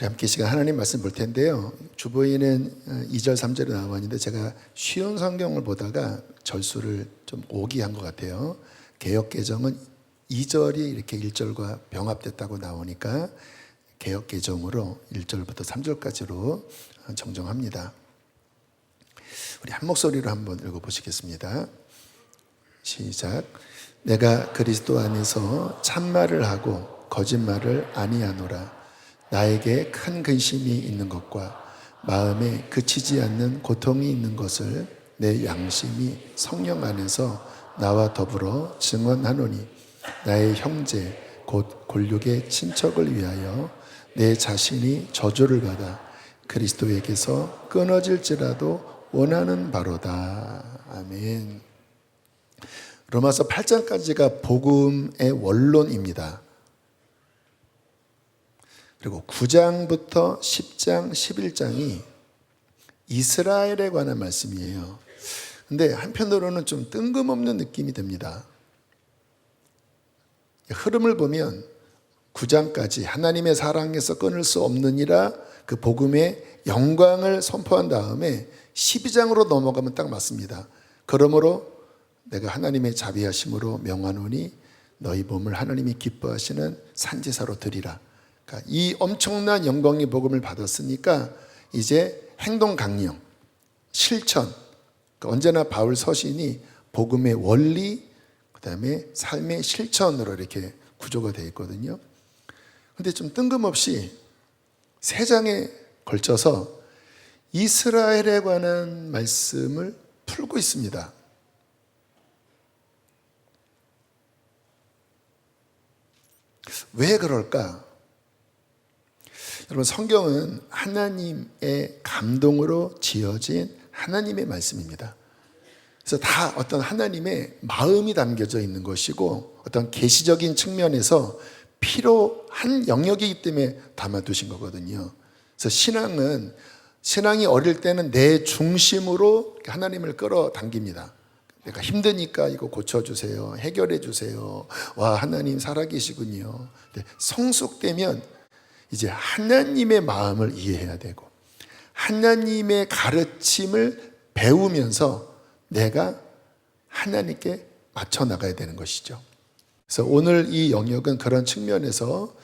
우리 함께 시간 하나님 말씀 볼 텐데요. 주보에는 2절 3절에 나와 있는데 제가 쉬운 성경을 보다가 절수를 좀 오기한 것 같아요. 개역개정은 2절이 이렇게 1절과 병합됐다고 나오니까 개역개정으로 1절부터 3절까지로 정정합니다. 우리 한 목소리로 한번 읽어보시겠습니다. 시작. 내가 그리스도 안에서 참말을 하고 거짓말을 아니하노라. 나에게 큰 근심이 있는 것과 마음에 그치지 않는 고통이 있는 것을 내 양심이 성령 안에서 나와 더불어 증언하노니 나의 형제 곧 골육의 친척을 위하여 내 자신이 저주를 받아 그리스도에게서 끊어질지라도 원하는 바로다. 아멘. 로마서 8장까지가 복음의 원론입니다. 그리고 9장부터 10장, 11장이 이스라엘에 관한 말씀이에요. 근데 한편으로는 좀 뜬금없는 느낌이 듭니다. 흐름을 보면 9장까지 하나님의 사랑에서 끊을 수 없느니라 그 복음의 영광을 선포한 다음에 12장으로 넘어가면 딱 맞습니다. 그러므로 내가 하나님의 자비하심으로 명하노니 너희 몸을 하나님이 기뻐하시는 산제사로 드리라. 그러니까 이 엄청난 영광의 복음을 받았으니까 이제 행동 강령, 실천, 그러니까 언제나 바울 서신이 복음의 원리, 그 다음에 삶의 실천으로 이렇게 구조가 되어 있거든요. 근데 좀 뜬금없이 3장에 걸쳐서 이스라엘에 관한 말씀을 풀고 있습니다. 왜 그럴까? 여러분, 성경은 하나님의 감동으로 지어진 하나님의 말씀입니다. 그래서 다 어떤 하나님의 마음이 담겨져 있는 것이고 어떤 계시적인 측면에서 필요한 영역이기 때문에 담아두신 거거든요. 그래서 신앙이 어릴 때는 내 중심으로 하나님을 끌어당깁니다. 내가 힘드니까 이거 고쳐주세요. 해결해주세요. 와, 하나님 살아계시군요. 성숙되면 이제 하나님의 마음을 이해해야 되고 하나님의 가르침을 배우면서 내가 하나님께 맞춰 나가야 되는 것이죠. 그래서 오늘 이 영역은 그런 측면에서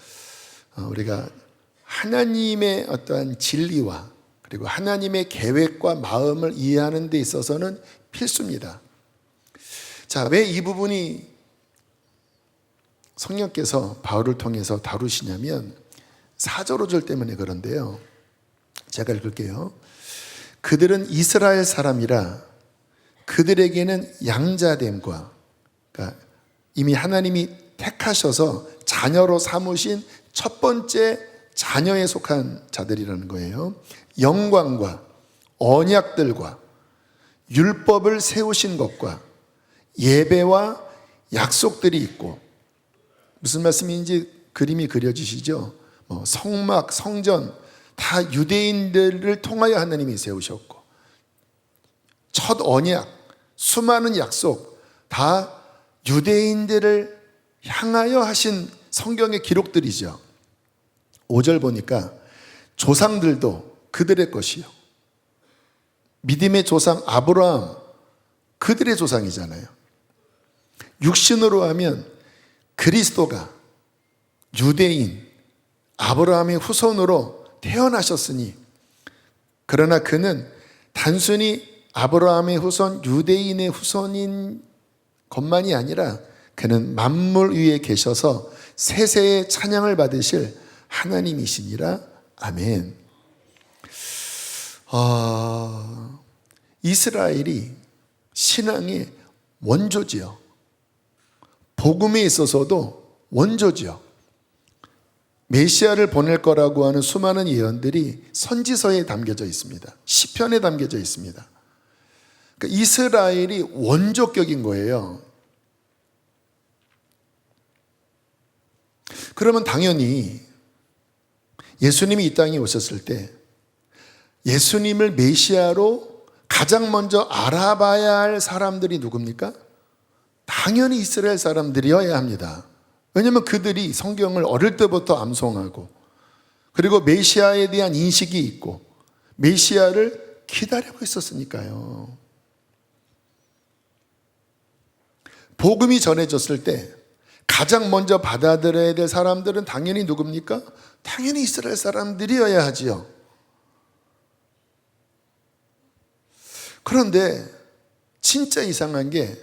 우리가 하나님의 어떠한 진리와 그리고 하나님의 계획과 마음을 이해하는 데 있어서는 필수입니다. 자, 왜 이 부분이 성령께서 바울을 통해서 다루시냐면 4절 5절 때문에 그런데요. 제가 읽을게요. 그들은 이스라엘 사람이라 그들에게는 양자됨과, 그러니까 이미 하나님이 택하셔서 자녀로 삼으신 첫 번째 자녀에 속한 자들이라는 거예요. 영광과 언약들과 율법을 세우신 것과 예배와 약속들이 있고, 무슨 말씀인지 그림이 그려지시죠? 성막, 성전 다 유대인들을 통하여 하나님이 세우셨고 첫 언약, 수많은 약속 다 유대인들을 향하여 하신 성경의 기록들이죠. 5절 보니까 조상들도 그들의 것이요. 믿음의 조상 아브라함 그들의 조상이잖아요. 육신으로 하면 그리스도가 유대인 아브라함의 후손으로 태어나셨으니, 그러나 그는 단순히 아브라함의 후손 유대인의 후손인 것만이 아니라 그는 만물 위에 계셔서 세세의 찬양을 받으실 하나님이시니라. 아멘. 이스라엘이 신앙의 원조지요. 복음에 있어서도 원조지요. 메시아를 보낼 거라고 하는 수많은 예언들이 선지서에 담겨져 있습니다. 시편에 담겨져 있습니다. 그러니까 이스라엘이 원조격인 거예요. 그러면 당연히 예수님이 이 땅에 오셨을 때 예수님을 메시아로 가장 먼저 알아봐야 할 사람들이 누굽니까? 당연히 이스라엘 사람들이어야 합니다. 왜냐하면 그들이 성경을 어릴 때부터 암송하고 그리고 메시아에 대한 인식이 있고 메시아를 기다리고 있었으니까요. 복음이 전해졌을 때 가장 먼저 받아들여야 될 사람들은 당연히 누굽니까? 당연히 이스라엘 사람들이어야 하지요. 그런데 진짜 이상한 게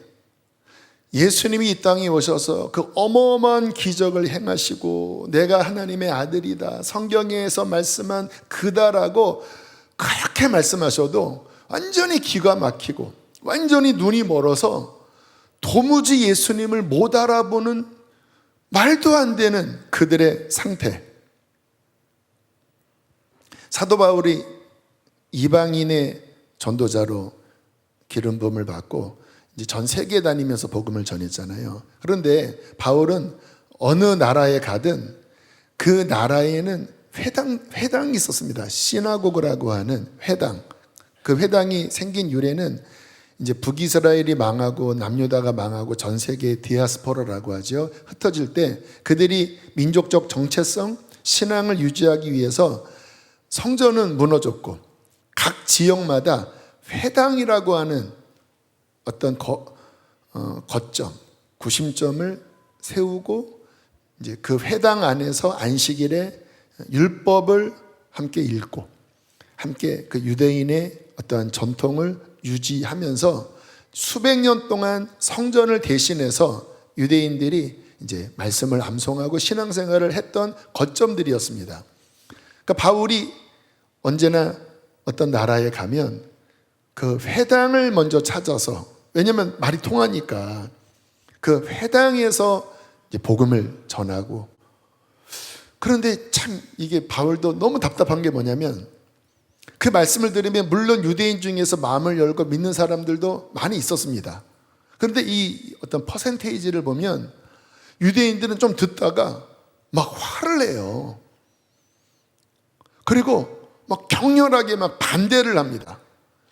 예수님이 이 땅에 오셔서 그 어마어마한 기적을 행하시고 내가 하나님의 아들이다, 성경에서 말씀한 그다라고 그렇게 말씀하셔도 완전히 기가 막히고 완전히 눈이 멀어서 도무지 예수님을 못 알아보는 말도 안 되는 그들의 상태. 사도 바울이 이방인의 전도자로 기름 부음을 받고 이제 전 세계 다니면서 복음을 전했잖아요. 그런데 바울은 어느 나라에 가든 그 나라에는 회당이 있었습니다. 시나고그라고 하는 회당. 그 회당이 생긴 유래는 이제 북이스라엘이 망하고 남유다가 망하고 전 세계 디아스포라라고 하죠. 흩어질 때 그들이 민족적 정체성, 신앙을 유지하기 위해서 성전은 무너졌고 각 지역마다 회당이라고 하는 어떤 거점, 구심점을 세우고 이제 그 회당 안에서 안식일에 율법을 함께 읽고 함께 그 유대인의 어떠한 전통을 유지하면서 수백 년 동안 성전을 대신해서 유대인들이 이제 말씀을 암송하고 신앙생활을 했던 거점들이었습니다. 그러니까 바울이 언제나 어떤 나라에 가면 그 회당을 먼저 찾아서, 왜냐하면 말이 통하니까 그 회당에서 이제 복음을 전하고. 그런데 참 이게 바울도 너무 답답한 게 뭐냐면 그 말씀을 들으면 물론 유대인 중에서 마음을 열고 믿는 사람들도 많이 있었습니다. 그런데 이 어떤 퍼센테이지를 보면 유대인들은 좀 듣다가 막 화를 내요. 그리고 막 격렬하게 막 반대를 합니다.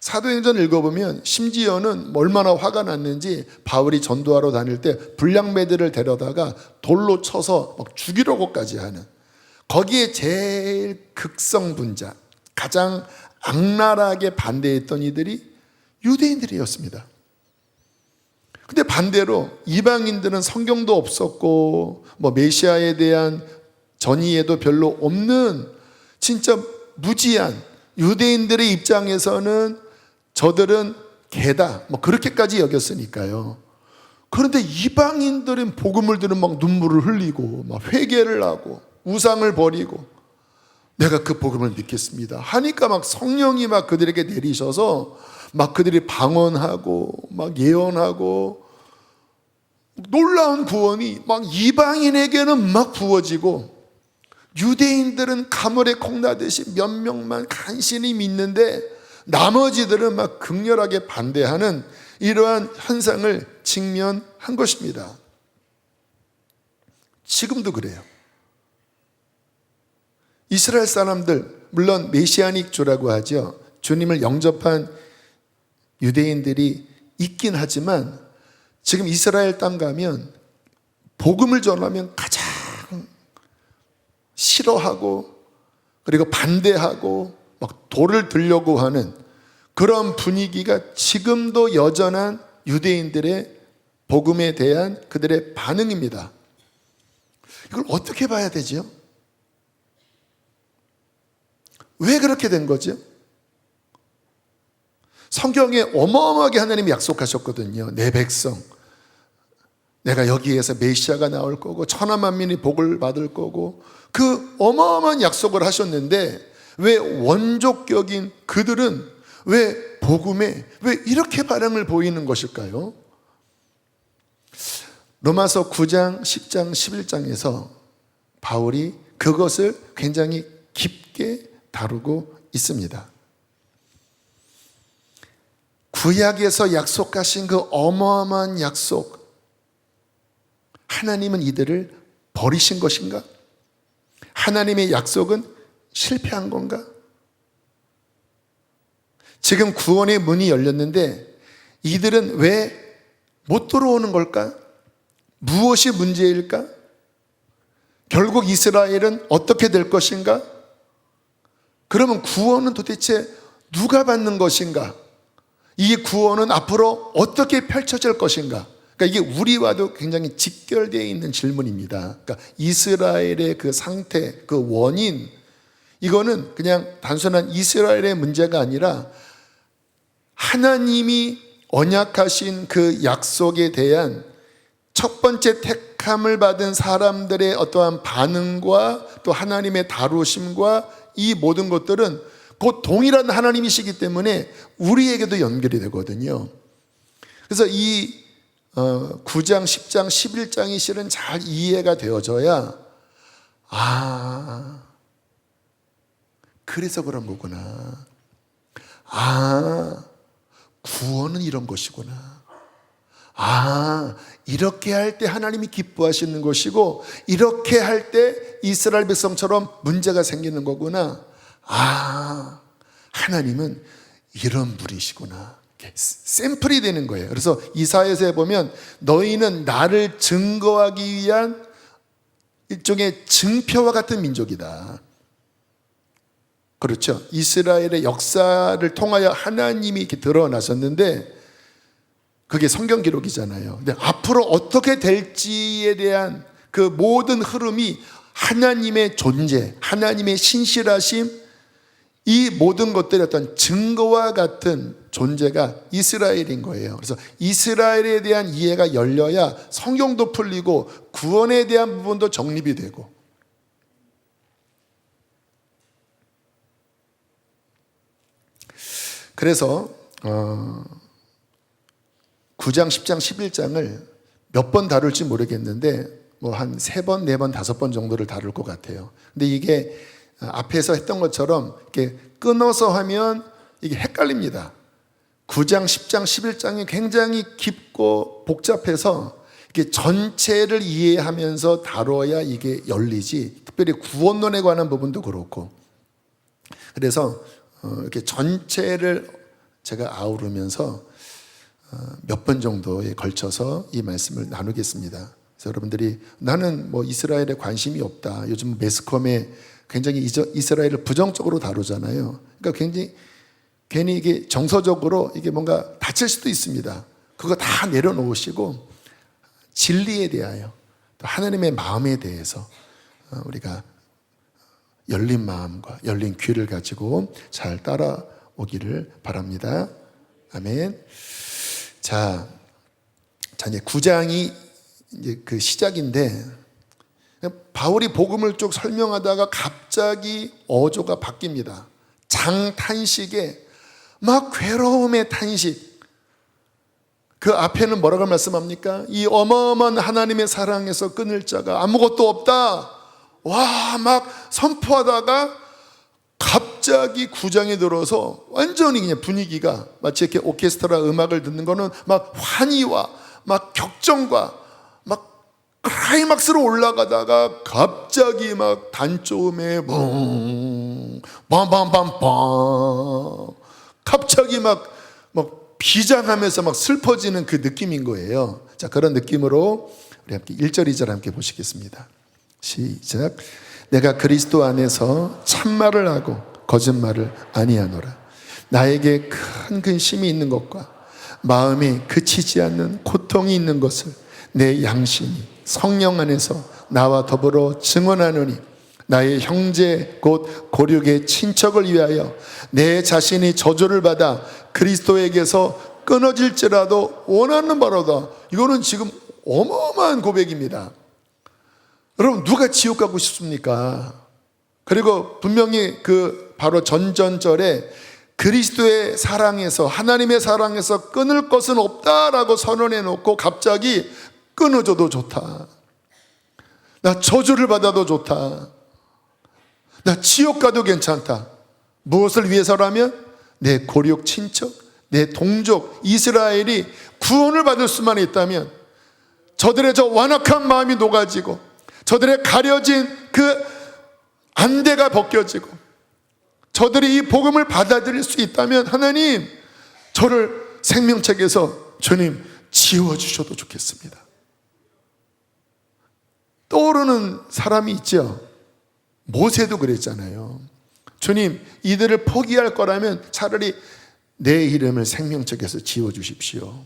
사도행전 읽어보면 심지어는 얼마나 화가 났는지 바울이 전도하러 다닐 때 불량배들을 데려다가 돌로 쳐서 막 죽이려고까지 하는, 거기에 제일 극성분자, 가장 악랄하게 반대했던 이들이 유대인들이었습니다. 근데 반대로 이방인들은 성경도 없었고 뭐 메시아에 대한 전이해도 별로 없는 진짜 무지한 유대인들의 입장에서는 저들은 개다 뭐 그렇게까지 여겼으니까요. 그런데 이방인들은 복음을 들으면 막 눈물을 흘리고 막 회개를 하고 우상을 버리고 내가 그 복음을 믿겠습니다 하니까 막 성령이 막 그들에게 내리셔서 막 그들이 방언하고 막 예언하고 놀라운 구원이 막 이방인에게는 막 부어지고 유대인들은 가물에 콩나듯이 몇 명만 간신히 믿는데 나머지들은 막 극렬하게 반대하는 이러한 현상을 직면한 것입니다. 지금도 그래요. 이스라엘 사람들, 물론 메시아닉주라고 하죠. 주님을 영접한 유대인들이 있긴 하지만 지금 이스라엘 땅 가면 복음을 전하면 가장 싫어하고 그리고 반대하고 막 돌을 들려고 하는 그런 분위기가 지금도 여전한 유대인들의 복음에 대한 그들의 반응입니다. 이걸 어떻게 봐야 되죠? 왜 그렇게 된 거죠? 성경에 어마어마하게 하나님이 약속하셨거든요. 내 백성, 내가 여기에서 메시아가 나올 거고 천하만민이 복을 받을 거고 그 어마어마한 약속을 하셨는데 왜 원족격인 그들은 왜 복음에 왜 이렇게 반응을 보이는 것일까요? 로마서 9장, 10장, 11장에서 바울이 그것을 굉장히 깊게 다루고 있습니다. 구약에서 약속하신 그 어마어마한 약속, 하나님은 이들을 버리신 것인가? 하나님의 약속은 실패한 건가? 지금 구원의 문이 열렸는데 이들은 왜 못 들어오는 걸까? 무엇이 문제일까? 결국 이스라엘은 어떻게 될 것인가? 그러면 구원은 도대체 누가 받는 것인가? 이 구원은 앞으로 어떻게 펼쳐질 것인가? 그러니까 이게 우리와도 굉장히 직결되어 있는 질문입니다. 그러니까 이스라엘의 그 상태, 그 원인, 이거는 그냥 단순한 이스라엘의 문제가 아니라 하나님이 언약하신 그 약속에 대한 첫 번째 택함을 받은 사람들의 어떠한 반응과 또 하나님의 다루심과 이 모든 것들은 곧 동일한 하나님이시기 때문에 우리에게도 연결이 되거든요. 그래서 이 9장, 10장, 11장이 실은 잘 이해가 되어져야 그래서 그런 거구나. 구원은 이런 것이구나. 이렇게 할 때 하나님이 기뻐하시는 것이고 이렇게 할 때 이스라엘 백성처럼 문제가 생기는 거구나. 하나님은 이런 분이시구나. 샘플이 되는 거예요. 그래서 이사야서에 보면 너희는 나를 증거하기 위한 일종의 증표와 같은 민족이다. 그렇죠. 이스라엘의 역사를 통하여 하나님이 이렇게 드러나셨는데 그게 성경 기록이잖아요. 근데 앞으로 어떻게 될지에 대한 그 모든 흐름이 하나님의 존재, 하나님의 신실하심, 이 모든 것들의 어떤 증거와 같은 존재가 이스라엘인 거예요. 그래서 이스라엘에 대한 이해가 열려야 성경도 풀리고 구원에 대한 부분도 정립이 되고. 그래서 9장, 10장, 11장을 몇 번 다룰지 모르겠는데 뭐 한 3번, 4번, 5번 정도를 다룰 것 같아요. 근데 이게 앞에서 했던 것처럼 이렇게 끊어서 하면 이게 헷갈립니다. 9장, 10장, 11장이 굉장히 깊고 복잡해서 이게 전체를 이해하면서 다뤄야 이게 열리지. 특별히 구원론에 관한 부분도 그렇고. 그래서 이렇게 전체를 제가 아우르면서 몇 번 정도에 걸쳐서 이 말씀을 나누겠습니다. 그래서 여러분들이 나는 뭐 이스라엘에 관심이 없다. 요즘 매스컴에 굉장히 이스라엘을 부정적으로 다루잖아요. 그러니까 굉장히 괜히 이게 정서적으로 이게 뭔가 다칠 수도 있습니다. 그거 다 내려놓으시고 진리에 대하여 또 하나님의 마음에 대해서 우리가 열린 마음과 열린 귀를 가지고 잘 따라오기를 바랍니다. 아멘. 자, 이제 9장이 이제 그 시작인데 바울이 복음을 쭉 설명하다가 갑자기 어조가 바뀝니다. 장탄식에 막 괴로움의 탄식. 그 앞에는 뭐라고 말씀합니까? 이 어마어마한 하나님의 사랑에서 끊을 자가 아무것도 없다. 와, 막 선포하다가 갑자기 9장에 들어서 완전히 그냥 분위기가 마치 이렇게 오케스트라 음악을 듣는 거는 막 환희와 막 격정과 막 클라이막스로 올라가다가 갑자기 막 단조음에 빰빰빰빰 갑자기 막 비장하면서 막 슬퍼지는 그 느낌인 거예요. 자, 그런 느낌으로 우리 함께 1절 2절 함께 보시겠습니다. 시작. 내가 그리스도 안에서 참말을 하고 거짓말을 아니하노라. 나에게 큰 근심이 있는 것과 마음에 그치지 않는 고통이 있는 것을 내 양심이 성령 안에서 나와 더불어 증언하노니 나의 형제 곧 고륙의 친척을 위하여 내 자신이 저주를 받아 그리스도에게서 끊어질지라도 원하는 바로다. 이거는 지금 어마어마한 고백입니다. 여러분, 누가 지옥 가고 싶습니까? 그리고 분명히 그 바로 전전절에 그리스도의 사랑에서 하나님의 사랑에서 끊을 것은 없다라고 선언해 놓고 갑자기 끊어져도 좋다. 나 저주를 받아도 좋다. 나 지옥 가도 괜찮다. 무엇을 위해서라면 내 고륙 친척, 내 동족 이스라엘이 구원을 받을 수만 있다면 저들의 저 완악한 마음이 녹아지고 저들의 가려진 그 안대가 벗겨지고 저들이 이 복음을 받아들일 수 있다면 하나님 저를 생명책에서 주님 지워주셔도 좋겠습니다. 떠오르는 사람이 있죠. 모세도 그랬잖아요. 주님, 이들을 포기할 거라면 차라리 내 이름을 생명책에서 지워주십시오.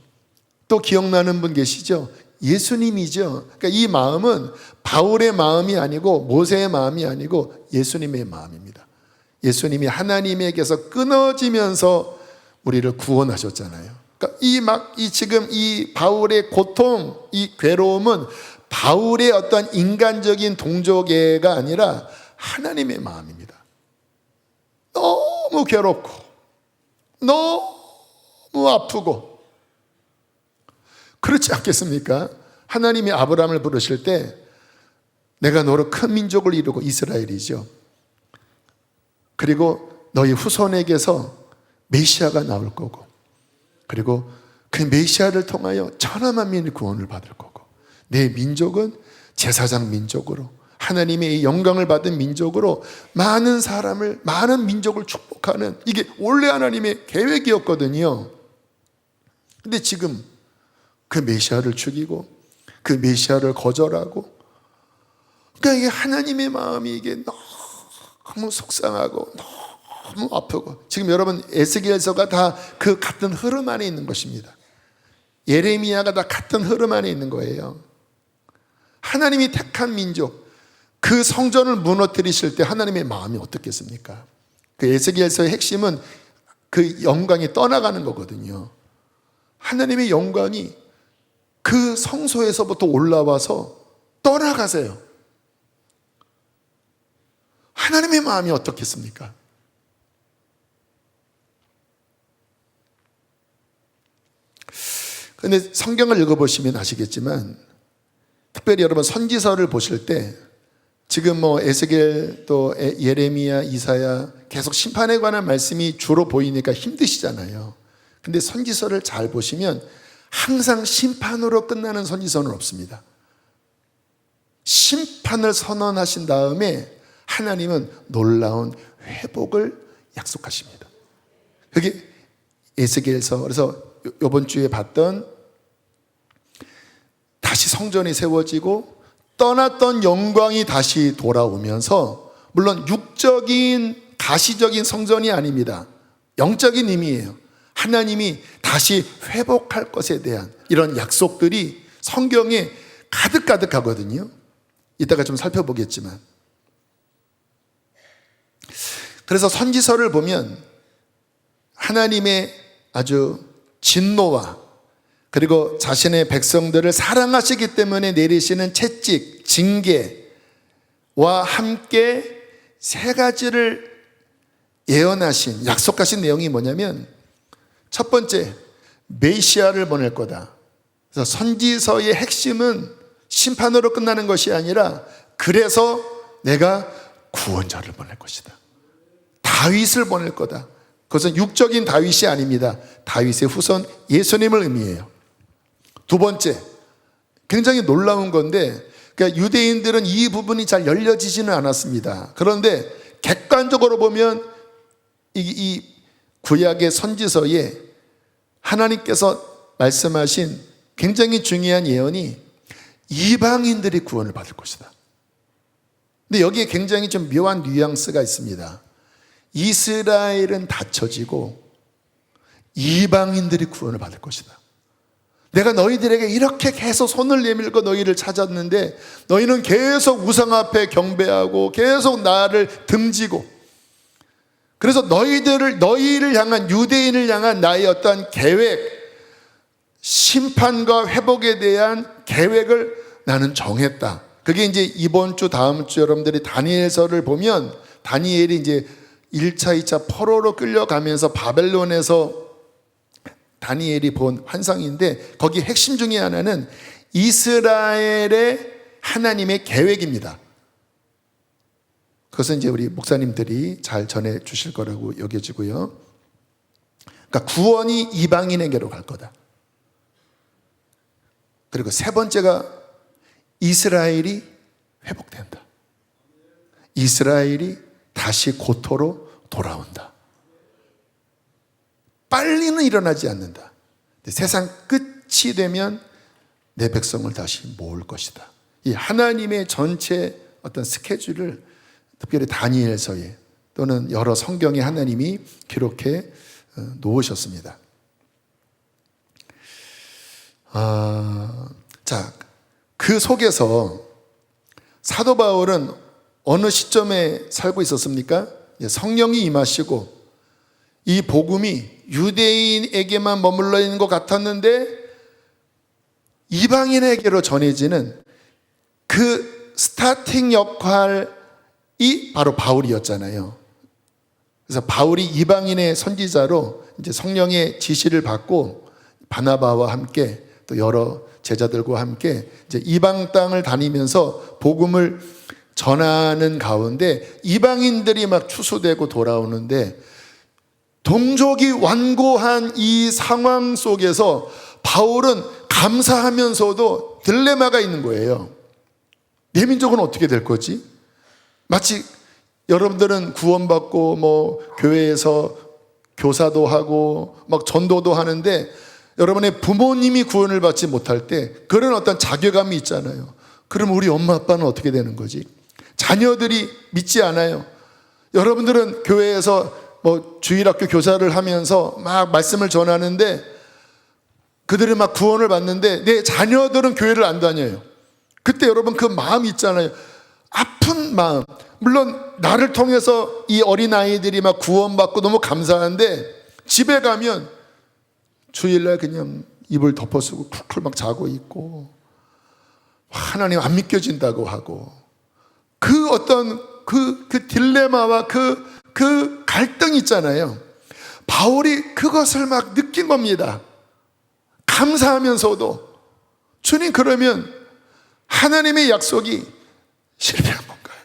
또 기억나는 분 계시죠? 예수님이죠. 그러니까 이 마음은 바울의 마음이 아니고 모세의 마음이 아니고 예수님의 마음입니다. 예수님이 하나님에게서 끊어지면서 우리를 구원하셨잖아요. 그러니까 지금 이 바울의 고통, 이 괴로움은 바울의 어떤 인간적인 동족애가 아니라 하나님의 마음입니다. 너무 괴롭고 너무 아프고 그렇지 않겠습니까? 하나님이 아브라함을 부르실 때 내가 너로 큰 민족을 이루고 이스라엘이죠. 그리고 너희 후손에게서 메시아가 나올 거고 그리고 그 메시아를 통하여 천하만민이 구원을 받을 거고 내 민족은 제사장 민족으로 하나님의 이 영광을 받은 민족으로 많은 사람을 많은 민족을 축복하는 이게 원래 하나님의 계획이었거든요. 근데 지금 그 메시아를 죽이고 그 메시아를 거절하고 그러니까 이게 하나님의 마음이 이게 너무 속상하고 너무 아프고 지금 여러분 에스겔서가 다 그 같은 흐름 안에 있는 것입니다. 예레미야가 다 같은 흐름 안에 있는 거예요. 하나님이 택한 민족 그 성전을 무너뜨리실 때 하나님의 마음이 어떻겠습니까? 그 에스겔서의 핵심은 그 영광이 떠나가는 거거든요. 하나님의 영광이 그 성소에서부터 올라와서 떠나가세요. 하나님의 마음이 어떻겠습니까? 그런데 성경을 읽어보시면 아시겠지만 특별히 여러분 선지서를 보실 때 지금 에스겔 또 예레미야 이사야 계속 심판에 관한 말씀이 주로 보이니까 힘드시잖아요. 근데 선지서를 잘 보시면 항상 심판으로 끝나는 선지서는 없습니다. 심판을 선언하신 다음에 하나님은 놀라운 회복을 약속하십니다. 그게 에스겔서. 그래서 이번 주에 봤던 다시 성전이 세워지고 떠났던 영광이 다시 돌아오면서 물론 육적인 가시적인 성전이 아닙니다. 영적인 의미예요. 하나님이 다시 회복할 것에 대한 이런 약속들이 성경에 가득가득하거든요. 이따가 좀 살펴보겠지만 그래서 선지서를 보면 하나님의 아주 진노와 그리고 자신의 백성들을 사랑하시기 때문에 내리시는 채찍, 징계와 함께 세 가지를 예언하신 약속하신 내용이 뭐냐면 첫 번째, 메시아를 보낼 거다. 그래서 선지서의 핵심은 심판으로 끝나는 것이 아니라 그래서 내가 구원자를 보낼 것이다. 다윗을 보낼 거다. 그것은 육적인 다윗이 아닙니다. 다윗의 후손 예수님을 의미해요. 두 번째, 굉장히 놀라운 건데 그러니까 유대인들은 이 부분이 잘 열려지지는 않았습니다. 그런데 객관적으로 보면 이 구약의 선지서에 하나님께서 말씀하신 굉장히 중요한 예언이 이방인들이 구원을 받을 것이다. 근데 여기에 굉장히 좀 묘한 뉘앙스가 있습니다. 이스라엘은 닫혀지고 이방인들이 구원을 받을 것이다. 내가 너희들에게 이렇게 계속 손을 내밀고 너희를 찾았는데 너희는 계속 우상 앞에 경배하고 계속 나를 등지고 그래서 너희를 향한 유대인을 향한 나의 어떤 계획, 심판과 회복에 대한 계획을 나는 정했다. 그게 이제 이번 주 다음 주 여러분들이 다니엘서를 보면 다니엘이 이제 1차, 2차 포로로 끌려가면서 바벨론에서 다니엘이 본 환상인데 거기 핵심 중에 하나는 이스라엘의 하나님의 계획입니다. 그것은 이제 우리 목사님들이 잘 전해 주실 거라고 여겨지고요. 그러니까 구원이 이방인에게로 갈 거다. 그리고 세 번째가 이스라엘이 회복된다. 이스라엘이 다시 고토로 돌아온다. 빨리는 일어나지 않는다. 세상 끝이 되면 내 백성을 다시 모을 것이다. 이 하나님의 전체 어떤 스케줄을 특별히 다니엘서에 또는 여러 성경에 하나님이 기록해 놓으셨습니다. 자, 그 속에서 사도 바울은 어느 시점에 살고 있었습니까? 성령이 임하시고 이 복음이 유대인에게만 머물러 있는 것 같았는데 이방인에게로 전해지는 그 스타팅 역할이 바로 바울이었잖아요. 그래서 바울이 이방인의 선지자로 이제 성령의 지시를 받고 바나바와 함께 또 여러 제자들과 함께 이제 이방 땅을 다니면서 복음을 전하는 가운데 이방인들이 막 추수되고 돌아오는데 동족이 완고한 이 상황 속에서 바울은 감사하면서도 딜레마가 있는 거예요. 내 민족은 어떻게 될 거지? 마치 여러분들은 구원받고 뭐 교회에서 교사도 하고 막 전도도 하는데 여러분의 부모님이 구원을 받지 못할 때 그런 어떤 자괴감이 있잖아요. 그럼 우리 엄마 아빠는 어떻게 되는 거지? 자녀들이 믿지 않아요. 여러분들은 교회에서 뭐 주일학교 교사를 하면서 막 말씀을 전하는데 그들이 막 구원을 받는데 내 자녀들은 교회를 안 다녀요. 그때 여러분 그 마음이 있잖아요. 아픈 마음. 물론 나를 통해서 이 어린아이들이 막 구원받고 너무 감사한데 집에 가면 주일날 그냥 이불 덮어쓰고 쿨쿨 막 자고 있고 하나님 안 믿겨진다고 하고 그 어떤 그 딜레마와 그 갈등이 있잖아요. 바울이 그것을 막 느낀 겁니다. 감사하면서도 주님 그러면 하나님의 약속이 실패한 건가요?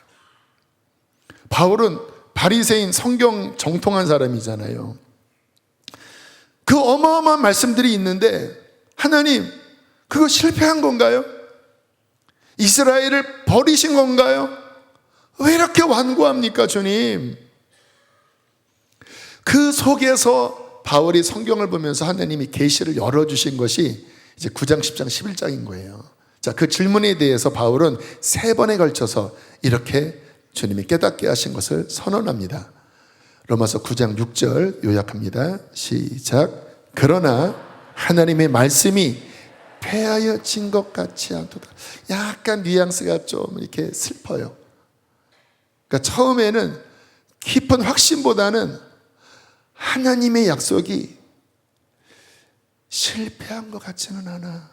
바울은 바리새인 성경 정통한 사람이잖아요. 그 어마어마한 말씀들이 있는데 하나님 그거 실패한 건가요? 이스라엘을 버리신 건가요? 왜 이렇게 완고합니까 주님? 그 속에서 바울이 성경을 보면서 하나님이 계시를 열어주신 것이 이제 9장, 10장, 11장인 거예요. 자, 그 질문에 대해서 바울은 3번에 걸쳐서 이렇게 주님이 깨닫게 하신 것을 선언합니다. 로마서 9장 6절 요약합니다. 시작. 그러나 하나님의 말씀이 폐하여진 것 같지 않도다. 약간 뉘앙스가 좀 이렇게 슬퍼요. 그러니까 처음에는 깊은 확신보다는 하나님의 약속이 실패한 것 같지는 않아.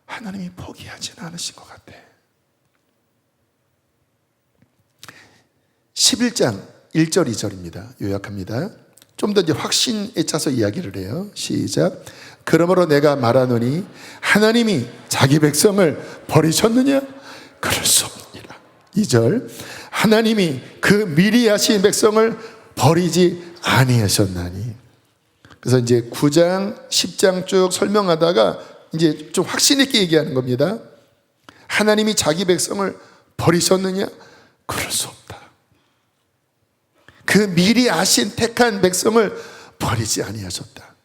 하나님이 포기하지는 않으신 것 같아. 11장 1절 2절입니다. 요약합니다. 좀 더 이제 확신에 차서 이야기를 해요. 시작. 그러므로 내가 말하노니 하나님이 자기 백성을 버리셨느냐? 그럴 수 없느니라. 2절. 하나님이 그 미리 하신 백성을 버리지 아니하셨나니. 그래서 이제 9장, 10장 쭉 설명하다가 이제 좀 확신 있게 얘기하는 겁니다. 하나님이 자기 백성을 버리셨느냐? 그럴 수 없다. 그 미리 아신 택한 백성을 버리지 아니하셨다.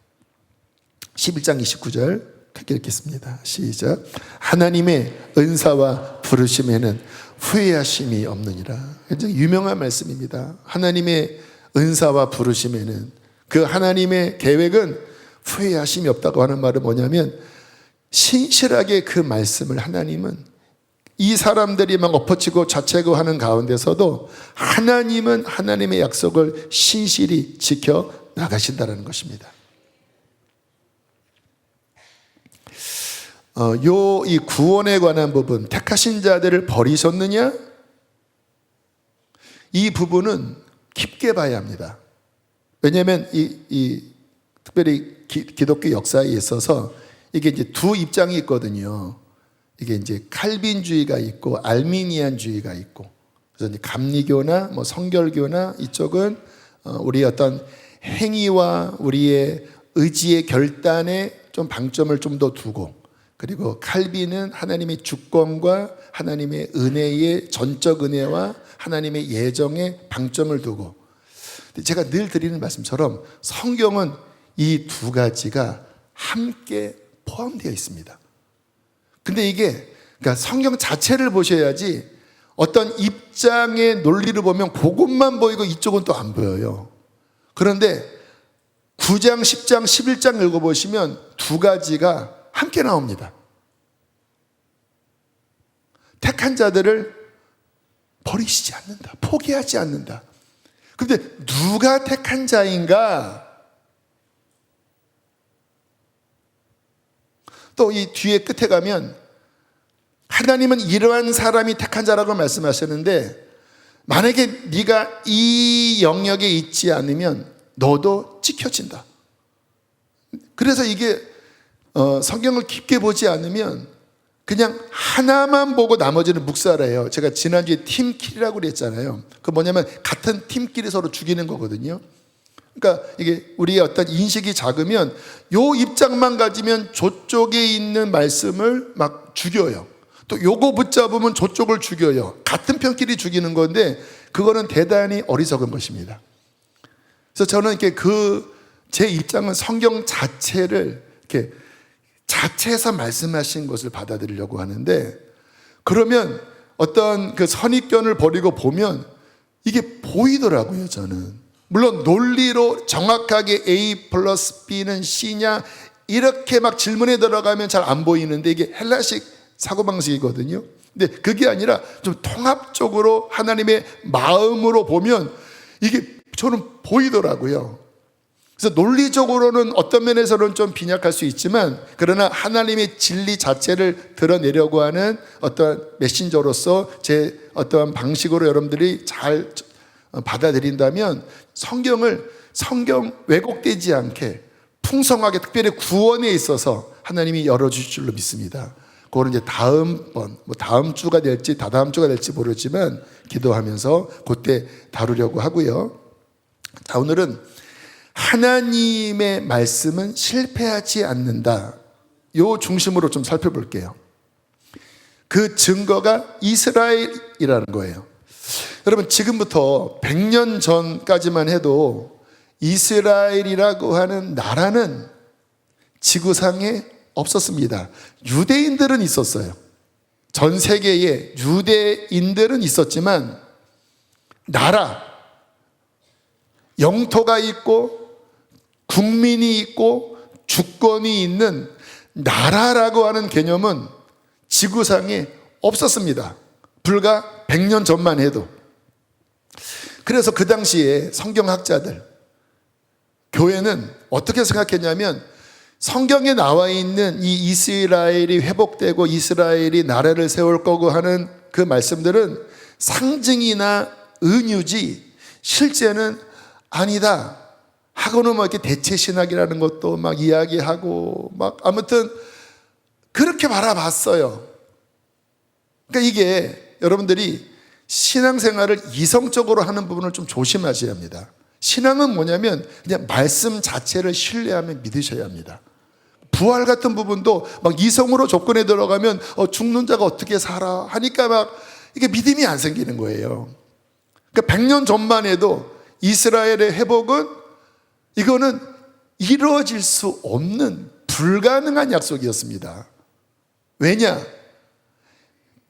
11장 29절 크게 읽겠습니다. 시작. 하나님의 은사와 부르심에는 후회하심이 없느니라. 굉장히 유명한 말씀입니다. 하나님의 은사와 부르심에는 그 하나님의 계획은 후회하심이 없다고 하는 말은 뭐냐면 신실하게 그 말씀을 하나님은 이 사람들이 막 엎어치고 좌체고 하는 가운데서도 하나님은 하나님의 약속을 신실히 지켜 나가신다는 것입니다. 이 구원에 관한 부분, 택하신 자들을 버리셨느냐? 이 부분은 깊게 봐야 합니다. 왜냐하면 특별히 기독교 역사에 있어서 이게 이제 두 입장이 있거든요. 이게 이제 칼빈주의가 있고 알미니안주의가 있고, 그래서 이제 감리교나 뭐 성결교나 이쪽은 우리 어떤 행위와 우리의 의지의 결단에 좀 방점을 좀 더 두고, 그리고 칼빈은 하나님의 주권과 하나님의 은혜의 전적 은혜와 하나님의 예정에 방점을 두고, 제가 늘 드리는 말씀처럼 성경은 이 두 가지가 함께 포함되어 있습니다. 근데 이게 그러니까 성경 자체를 보셔야지 어떤 입장의 논리를 보면 그것만 보이고 이쪽은 또 안 보여요. 그런데 9장, 10장, 11장 읽어보시면 두 가지가 함께 나옵니다. 택한 자들을 버리시지 않는다. 포기하지 않는다. 그런데 누가 택한 자인가? 또 이 뒤에 끝에 가면 하나님은 이러한 사람이 택한 자라고 말씀하셨는데 만약에 네가 이 영역에 있지 않으면 너도 찍혀진다. 그래서 이게 성경을 깊게 보지 않으면 그냥 하나만 보고 나머지는 묵살해요. 제가 지난주에 팀킬이라고 그랬잖아요. 그 뭐냐면 같은 팀끼리 서로 죽이는 거거든요. 그러니까 이게 우리의 어떤 인식이 작으면 요 입장만 가지면 저쪽에 있는 말씀을 막 죽여요. 또 요거 붙잡으면 저쪽을 죽여요. 같은 편끼리 죽이는 건데 그거는 대단히 어리석은 것입니다. 그래서 저는 이렇게 제 입장은 성경 자체를 이렇게 자체에서 말씀하신 것을 받아들이려고 하는데 그러면 어떤 그 선입견을 버리고 보면 이게 보이더라고요, 저는. 물론 논리로 정확하게 A 플러스 B는 C냐 이렇게 막 질문에 들어가면 잘 안 보이는데 이게 헬라식 사고방식이거든요. 근데 그게 아니라 좀 통합적으로 하나님의 마음으로 보면 이게 저는 보이더라고요. 그래서 논리적으로는 어떤 면에서는 좀 빈약할 수 있지만 그러나 하나님의 진리 자체를 드러내려고 하는 어떤 메신저로서 제 어떠한 방식으로 여러분들이 잘 받아들인다면 성경 왜곡되지 않게 풍성하게 특별히 구원에 있어서 하나님이 열어주실 줄로 믿습니다. 그거는 이제 다음 주가 될지 다다음 주가 될지 모르지만 기도하면서 그때 다루려고 하고요. 자, 오늘은 하나님의 말씀은 실패하지 않는다. 요 중심으로 좀 살펴볼게요. 그 증거가 이스라엘이라는 거예요. 여러분 지금부터 100년 전까지만 해도 이스라엘이라고 하는 나라는 지구상에 없었습니다. 유대인들은 있었어요. 전 세계에 유대인들은 있었지만 나라, 영토가 있고 국민이 있고 주권이 있는 나라라고 하는 개념은 지구상에 없었습니다. 불과 100년 전만 해도. 그래서 그 당시에 성경학자들, 교회는 어떻게 생각했냐면 성경에 나와 있는 이 이스라엘이 회복되고 이스라엘이 나라를 세울 거고 하는 그 말씀들은 상징이나 은유지 실제는 아니다 하고는 막 이렇게 대체신학이라는 것도 막 이야기하고 막 아무튼 그렇게 바라봤어요. 그러니까 이게 여러분들이 신앙생활을 이성적으로 하는 부분을 좀 조심하셔야 합니다. 신앙은 뭐냐면 그냥 말씀 자체를 신뢰하며 믿으셔야 합니다. 부활 같은 부분도 막 이성으로 접근해 들어가면 죽는 자가 어떻게 살아 하니까 막 이게 믿음이 안 생기는 거예요. 그러니까 100년 전만 해도 이스라엘의 회복은 이거는 이루어질 수 없는 불가능한 약속이었습니다. 왜냐?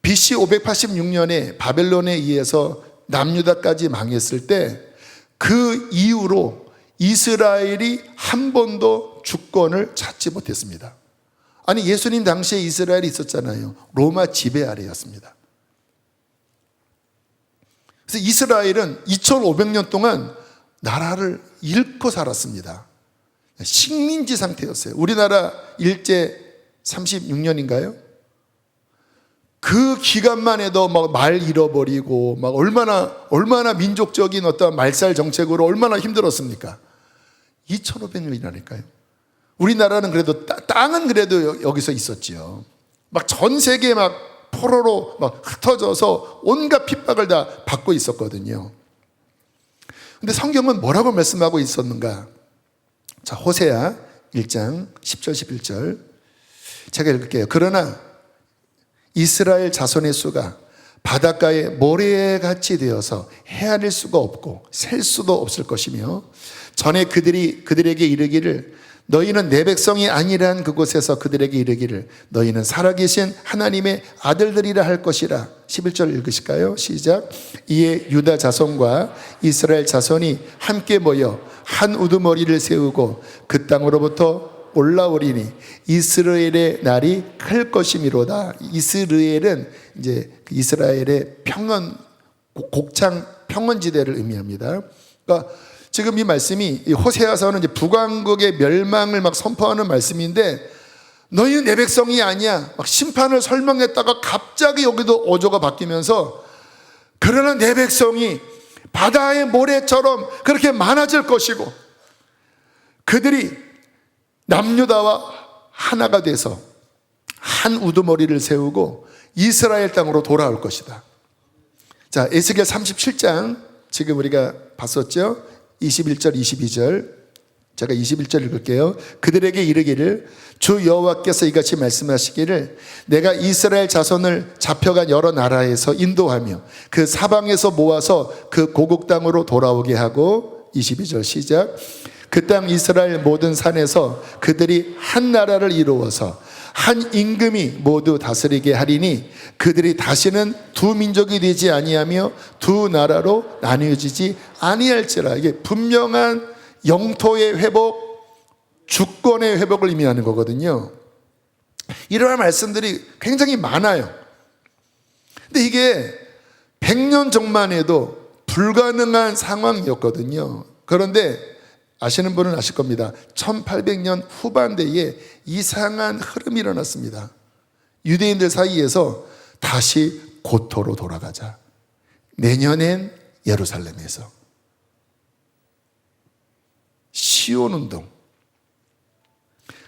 BC 586년에 바벨론에 의해서 남유다까지 망했을 때 그 이후로 이스라엘이 한 번도 주권을 찾지 못했습니다. 아니 예수님 당시에 이스라엘이 있었잖아요. 로마 지배 아래였습니다. 그래서 이스라엘은 2500년 동안 나라를 잃고 살았습니다. 식민지 상태였어요. 우리나라 일제 36년인가요? 그 기간만 해도 막 말 잃어버리고 막 얼마나 민족적인 어떤 말살 정책으로 얼마나 힘들었습니까? 2500년이라니까요. 우리나라는 그래도 땅은 그래도 여기서 있었지요. 막 전 세계 막 포로로 막 흩어져서 온갖 핍박을 다 받고 있었거든요. 근데 성경은 뭐라고 말씀하고 있었는가? 자, 호세아 1장 10절 11절 제가 읽을게요. 그러나 이스라엘 자손의 수가 바닷가에 모래같이 되어서 헤아릴 수가 없고 셀 수도 없을 것이며 전에 그들에게 이르기를 너희는 내 백성이 아니란 그곳에서 그들에게 이르기를 너희는 살아계신 하나님의 아들들이라 할 것이라. 11절 읽으실까요? 시작. 이에 유다 자손과 이스라엘 자손이 함께 모여 한 우두머리를 세우고 그 땅으로부터 올라오리니 이스라엘의 날이 클 것이미로다. 이스라엘은 이제 이스라엘의 평원, 곡창 평원지대를 의미합니다. 그러니까 지금 이 말씀이 호세아서는 이제 북왕국의 멸망을 막 선포하는 말씀인데, 너희는 내 백성이 아니야 막 심판을 설명했다가 갑자기 여기도 어조가 바뀌면서, 그러나 내 백성이 바다의 모래처럼 그렇게 많아질 것이고 그들이 남유다와 하나가 돼서 한 우두머리를 세우고 이스라엘 땅으로 돌아올 것이다. 자, 에스겔 37장 지금 우리가 봤었죠? 21절 22절 제가 21절 읽을게요. 그들에게 이르기를 주 여호와께서 이같이 말씀하시기를 내가 이스라엘 자손을 잡혀간 여러 나라에서 인도하며 그 사방에서 모아서 그 고국 땅으로 돌아오게 하고, 22절 시작. 그 땅 이스라엘 모든 산에서 그들이 한 나라를 이루어서 한 임금이 모두 다스리게 하리니 그들이 다시는 두 민족이 되지 아니하며 두 나라로 나뉘어지지 아니할지라. 이게 분명한 영토의 회복, 주권의 회복을 의미하는 거거든요. 이러한 말씀들이 굉장히 많아요. 근데 이게 100년 전만 해도 불가능한 상황이었거든요. 그런데 아시는 분은 아실 겁니다. 1800년 후반대에 이상한 흐름이 일어났습니다. 유대인들 사이에서 다시 고토로 돌아가자. 내년엔 예루살렘에서 시온 운동.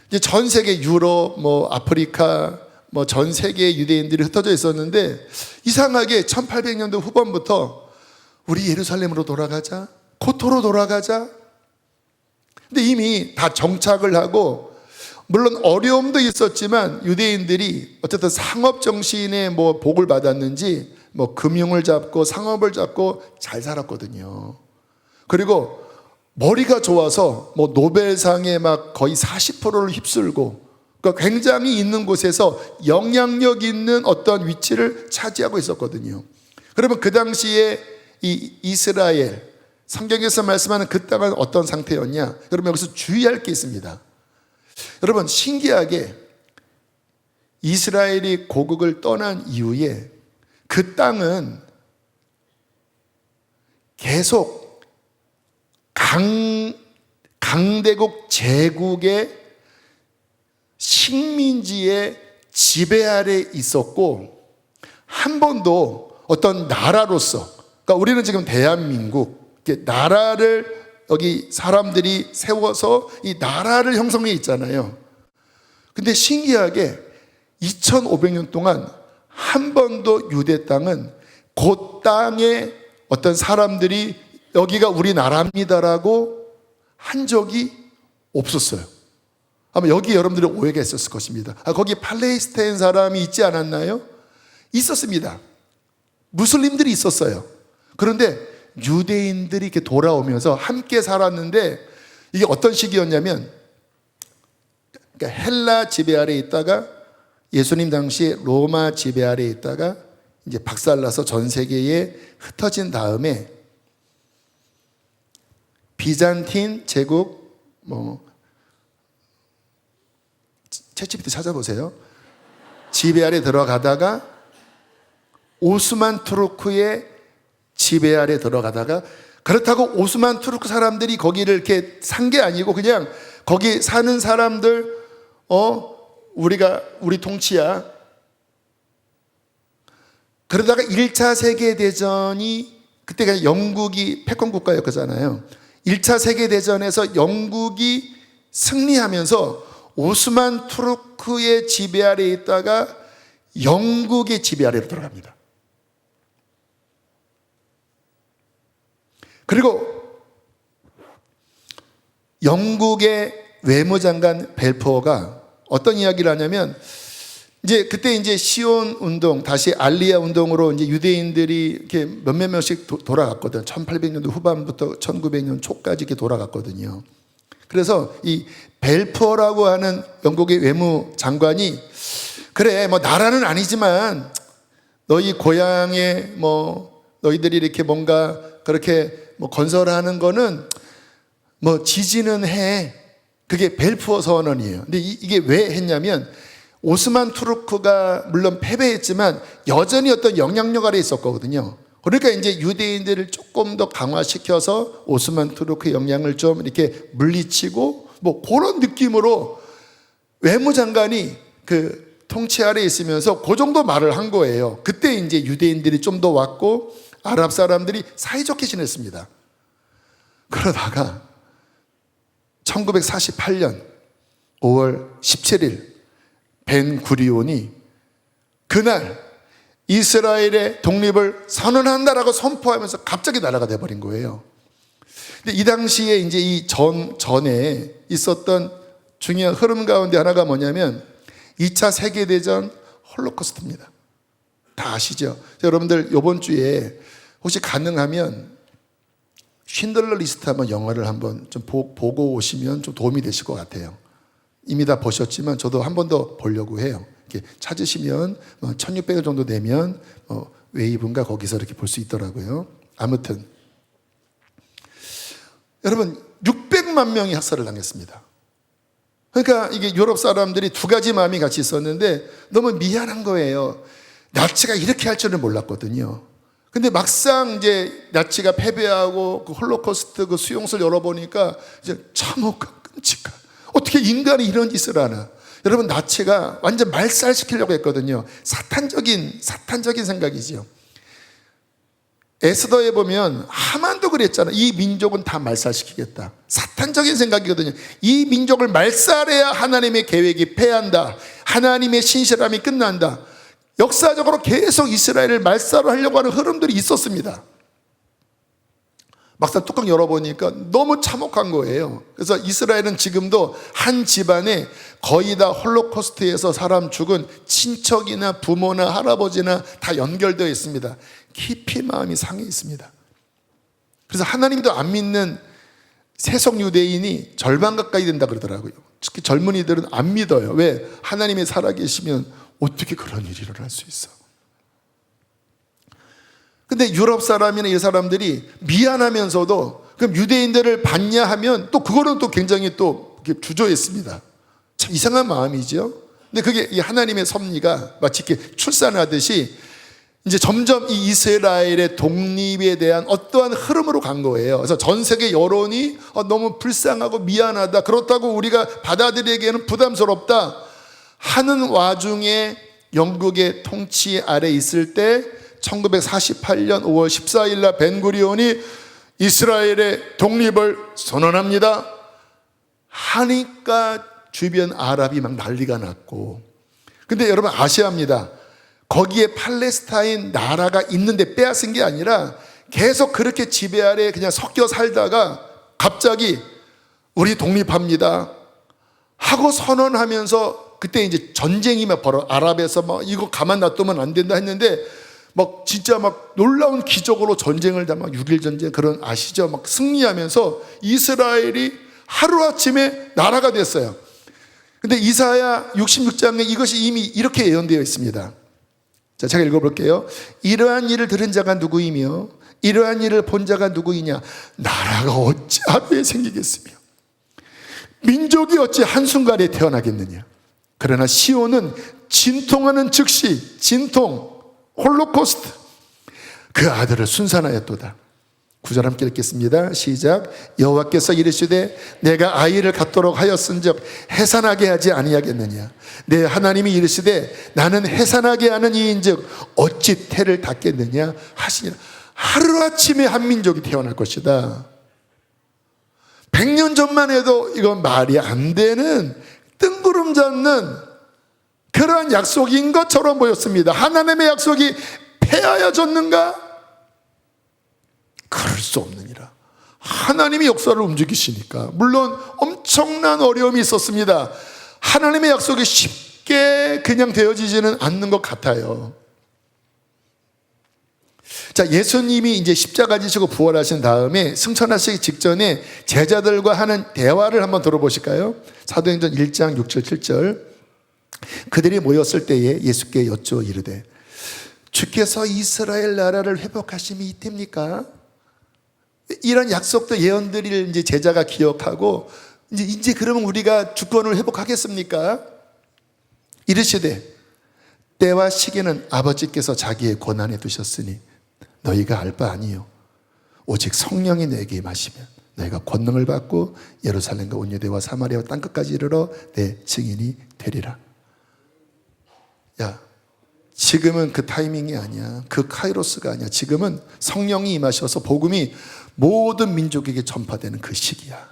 이제 전 세계 유럽, 아프리카, 전 세계의 유대인들이 흩어져 있었는데, 이상하게 1800년도 후반부터 우리 예루살렘으로 돌아가자, 고토로 돌아가자. 근데 이미 다 정착을 하고, 물론 어려움도 있었지만 유대인들이 어쨌든 상업 정신에 복을 받았는지 금융을 잡고 상업을 잡고 잘 살았거든요. 그리고 머리가 좋아서 노벨상에 막 거의 40%를 휩쓸고, 그러니까 굉장히 있는 곳에서 영향력 있는 어떤 위치를 차지하고 있었거든요. 그러면 그 당시에 이 이스라엘, 성경에서 말씀하는 그 땅은 어떤 상태였냐? 여러분 여기서 주의할 게 있습니다. 여러분 신기하게 이스라엘이 고국을 떠난 이후에 그 땅은 계속 강대국 제국의 식민지의 지배 아래 있었고, 한 번도 어떤 나라로서, 그러니까 우리는 지금 대한민국 나라를 여기 사람들이 세워서 이 나라를 형성해 있잖아요. 근데 신기하게 2500년 동안 한 번도 유대 땅은 그 땅에 어떤 사람들이 여기가 우리나라입니다라고 한 적이 없었어요. 아마 여기 여러분들의 오해가 있었을 것입니다. 거기 팔레스타인 사람이 있지 않았나요? 있었습니다. 무슬림들이 있었어요. 그런데 유대인들이 이렇게 돌아오면서 함께 살았는데, 이게 어떤 시기였냐면, 그러니까 헬라 지배 아래에 있다가 예수님 당시에 로마 지배 아래에 있다가 이제 박살나서 전 세계에 흩어진 다음에 비잔틴 제국, 챗GPT 찾아보세요. 지배 아래 들어가다가 오스만 투르크의 지배 아래 들어가다가, 그렇다고 오스만 투르크 사람들이 거기를 이렇게 산 게 아니고 그냥 거기 사는 사람들 우리 통치야. 그러다가 1차 세계대전이, 그때가 영국이 패권 국가였잖아요. 1차 세계대전에서 영국이 승리하면서 오스만 투르크의 지배 아래에 있다가 영국의 지배 아래로 들어갑니다. 그리고 영국의 외무장관 벨포어가 어떤 이야기를 하냐면, 이제 그때 이제 시온 운동, 다시 알리아 운동으로 이제 유대인들이 이렇게 몇몇 명씩 돌아갔거든. 1800년도 후반부터 1900년 초까지 이렇게 돌아갔거든요. 그래서 이 벨푸어라고 하는 영국의 외무장관이 그래 뭐 나라는 아니지만 너희 고향에 뭐 너희들이 이렇게 뭔가 그렇게 뭐 건설하는 거는 뭐 지지는 해. 그게 벨푸어 선언이에요. 근데 이게 왜 했냐면 오스만 투르크가 물론 패배했지만 여전히 어떤 영향력 아래 있었거든요. 그러니까 이제 유대인들을 조금 더 강화시켜서 오스만 투르크의 영향을 좀 이렇게 물리치고 뭐 그런 느낌으로 외무장관이 그 통치 아래 있으면서 그 정도 말을 한 거예요. 그때 이제 유대인들이 좀 더 왔고 아랍 사람들이 사이좋게 지냈습니다. 그러다가 1948년 5월 17일 벤 구리온이 그날 이스라엘의 독립을 선언한다라고 선포하면서 갑자기 나라가 돼버린 거예요. 근데 이 당시에 이제 이 전에 있었던 중요한 흐름 가운데 하나가 뭐냐면 2차 세계대전 홀로코스트입니다. 다 아시죠? 여러분들 이번 주에 혹시 가능하면 쉰들러 리스트 한번 영화를 한번 좀 보고 오시면 좀 도움이 되실 것 같아요. 이미 다 보셨지만 저도 한 번 더 보려고 해요. 이렇게 찾으시면 1600원 정도 내면 웨이브인가 거기서 이렇게 볼 수 있더라고요. 아무튼 여러분 600만 명이 학살을 당했습니다. 그러니까 이게 유럽 사람들이 두 가지 마음이 같이 있었는데 너무 미안한 거예요. 나치가 이렇게 할 줄은 몰랐거든요. 근데 막상 이제 나치가 패배하고 그 홀로코스트 그 수용소를 열어보니까 이제 참혹한 끔찍한 어떻게 인간이 이런 짓을 하나. 여러분 나치가 완전 말살시키려고 했거든요. 사탄적인 생각이죠. 에스더에 보면 하만도 그랬잖아. 이 민족은 다 말살시키겠다. 사탄적인 생각이거든요. 이 민족을 말살해야 하나님의 계획이 패한다. 하나님의 신실함이 끝난다. 역사적으로 계속 이스라엘을 말살하려고 하는 흐름들이 있었습니다. 막상 뚜껑 열어보니까 너무 참혹한 거예요. 그래서 이스라엘은 지금도 한 집안에 거의 다 홀로코스트에서 사람 죽은 친척이나 부모나 할아버지나 다 연결되어 있습니다. 깊이 마음이 상해 있습니다. 그래서 하나님도 안 믿는 세속 유대인이 절반 가까이 된다 그러더라고요. 특히 젊은이들은 안 믿어요. 왜? 하나님이 살아계시면 어떻게 그런 일이 일어날 수 있어? 근데 유럽 사람이나 이 사람들이 미안하면서도 그럼 유대인들을 받냐 하면 또 그거는 또 굉장히 또 주저했습니다. 참 이상한 마음이죠. 근데 그게 이 하나님의 섭리가 마치 이렇게 출산하듯이 이제 점점 이 이스라엘의 독립에 대한 어떠한 흐름으로 간 거예요. 그래서 전 세계 여론이 너무 불쌍하고 미안하다. 그렇다고 우리가 받아들이기에는 부담스럽다 하는 와중에 영국의 통치 아래 있을 때 1948년 5월 14일 날 벤구리온이 이스라엘의 독립을 선언합니다 하니까 주변 아랍이 막 난리가 났고, 근데 여러분 아셔야 합니다. 거기에 팔레스타인 나라가 있는데 빼앗은 게 아니라 계속 그렇게 지배 아래 그냥 섞여 살다가 갑자기 우리 독립합니다 하고 선언하면서 그때 이제 전쟁이 막 아랍에서 막 이거 가만 놔두면 안 된다 했는데 막 진짜 막 놀라운 기적으로 전쟁을 다 막 6.1 전쟁 그런 아시죠? 막 승리하면서 이스라엘이 하루아침에 나라가 됐어요. 근데 이사야 66장에 이것이 이미 이렇게 예언되어 있습니다. 자, 제가 읽어볼게요. 이러한 일을 들은 자가 누구이며 이러한 일을 본 자가 누구이냐? 나라가 어찌 하루에 생기겠으며 민족이 어찌 한순간에 태어나겠느냐? 그러나 시온은 진통하는 즉시 진통 홀로코스트 그 아들을 순산하였도다. 9절 함께 읽겠습니다. 시작. 여호와께서 이르시되 내가 아이를 갖도록 하였은즉 해산하게 하지 아니하겠느냐? 내 하나님이 이르시되 나는 해산하게 하는 이인즉 어찌 태를 닫겠느냐 하시니라. 하루아침에 한 민족이 태어날 것이다. 100년 전만 해도 이건 말이 안 되는 뜬구름 잡는 그러한 약속인 것처럼 보였습니다. 하나님의 약속이 폐하여졌는가? 그럴 수 없느니라. 하나님이 역사를 움직이시니까. 물론 엄청난 어려움이 있었습니다. 하나님의 약속이 쉽게 그냥 되어지지는 않는 것 같아요. 자, 예수님이 이제 십자가 지시고 부활하신 다음에 승천하시기 직전에 제자들과 하는 대화를 한번 들어보실까요? 사도행전 1장 6절 7절. 그들이 모였을 때에 예수께 여쭈어 이르되 주께서 이스라엘 나라를 회복하심이 이때입니까? 이런 약속도 예언들을 이제 제자가 기억하고 이제 그러면 우리가 주권을 회복하겠습니까? 이르시되 때와 시기는 아버지께서 자기의 권한에 두셨으니 너희가 알 바 아니요 오직 성령이 너에게 임하시면 너희가 권능을 받고 예루살렘과 온 유대와 사마리아와 땅끝까지 이르러 내 증인이 되리라. 야, 지금은 그 타이밍이 아니야. 그 카이로스가 아니야. 지금은 성령이 임하셔서 복음이 모든 민족에게 전파되는 그 시기야.